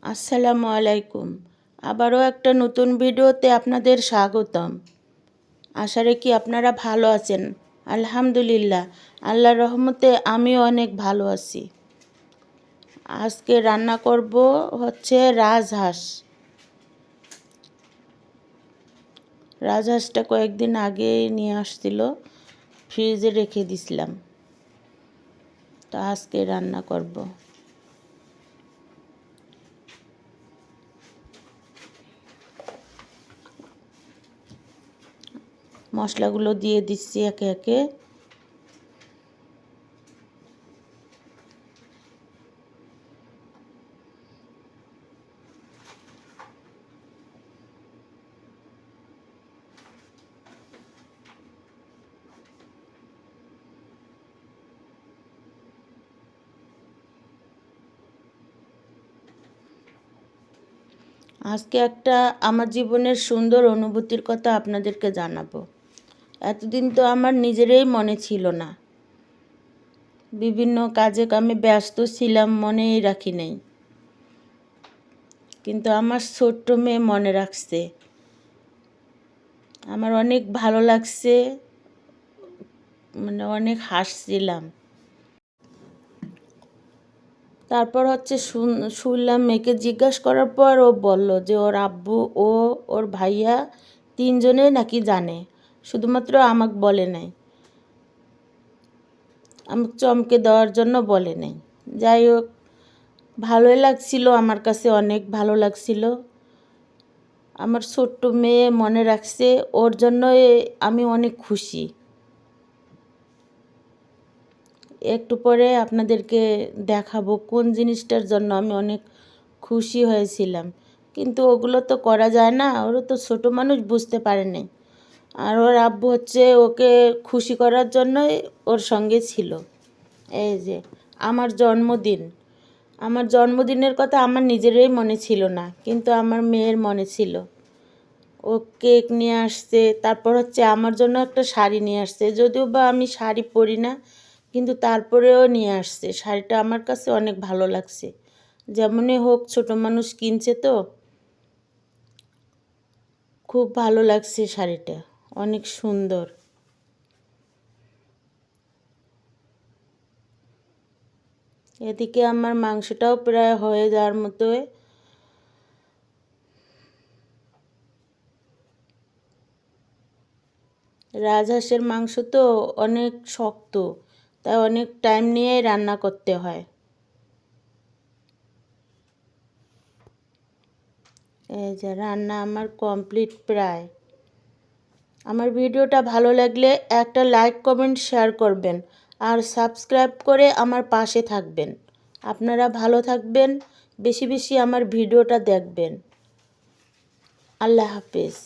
আসসালামু আলাইকুম। আবারও একটা নতুন ভিডিওতে আপনাদের স্বাগতম। আশা রাখি আপনারা ভালো আছেন। আলহামদুলিল্লাহ, আল্লাহর রহমতে আমিও অনেক ভালো আছি। আজকে রান্না করব হচ্ছে রাজহাঁস। রাজহাঁসটা কয়েকদিন আগেই নিয়ে আসছিল, ফ্রিজে রেখে দিছিলাম। তো আজকে রান্না করব। মশলাগুলো দিয়ে দিচ্ছি একে একে। আজকে একটা আমার জীবনের সুন্দর অনুভূতির কথা আপনাদেরকে জানাবো। এতদিন তো আমার নিজেরই মনে ছিল না, বিভিন্ন কাজে কামে ব্যস্ত ছিলাম, মনেই রাখি নাই। কিন্তু আমার ছোট্ট মেয়ে মনে রাখছে। আমার অনেক ভালো লাগছে, অনেক হাসছিলাম। তারপর হচ্ছে শুনলাম, মেয়েকে জিজ্ঞাসা করার পর ও বলল যে ওর আব্বু ও ওর ভাইয়া তিনজনে নাকি জানে, শুধুমাত্র আমাকে বলে নাই, আমাকে চমকে দেওয়ার জন্য বলে নাই। যাই হোক, ভালোই লাগছিল, আমার কাছে অনেক ভালো লাগছিল। আমার ছোট্ট মেয়ে মনে রাখছে, ওর জন্যই আমি অনেক খুশি। একটু পরে আপনাদেরকে দেখাবো কোন জিনিসটার জন্য আমি অনেক খুশি হয়েছিলাম। কিন্তু ওগুলো তো করা যায় না, ওরা তো ছোটো মানুষ, বুঝতে পারে নাই। আর ওর আব্বু হচ্ছে ওকে খুশি করার জন্যই ওর সঙ্গে ছিল। এই যে আমার জন্মদিনের কথা আমার নিজেরই মনে ছিল না, কিন্তু আমার মেয়ের মনে ছিল। ও কেক নিয়ে আসছে, তারপর হচ্ছে আমার জন্য একটা শাড়ি নিয়ে আসছে। যদিও বা আমি শাড়ি পরি না, কিন্তু তারপরেও নিয়ে আসছে। শাড়িটা আমার কাছে অনেক ভালো লাগছে। যেমনই হোক, ছোট মানুষ কিনছে তো, খুব ভালো লাগছে শাড়িটা, অনেক সুন্দর। এদিকে আমার মাংসটাও প্রায় হয়ে যাওয়ার মতোই। রাজহাঁসের মাংস তো অনেক শক্ত, তাই অনেক টাইম নিয়ে রান্না করতে হয়। এই যে রান্না আমার কমপ্লিট প্রায়। আমার ভিডিওটা ভালো লাগলে একটা লাইক, কমেন্ট, শেয়ার করবেন আর সাবস্ক্রাইব করে আমার পাশে থাকবেন। আপনারা ভালো থাকবেন, বেশি বেশি আমার ভিডিওটা দেখবেন। আল্লাহ হাফেজ।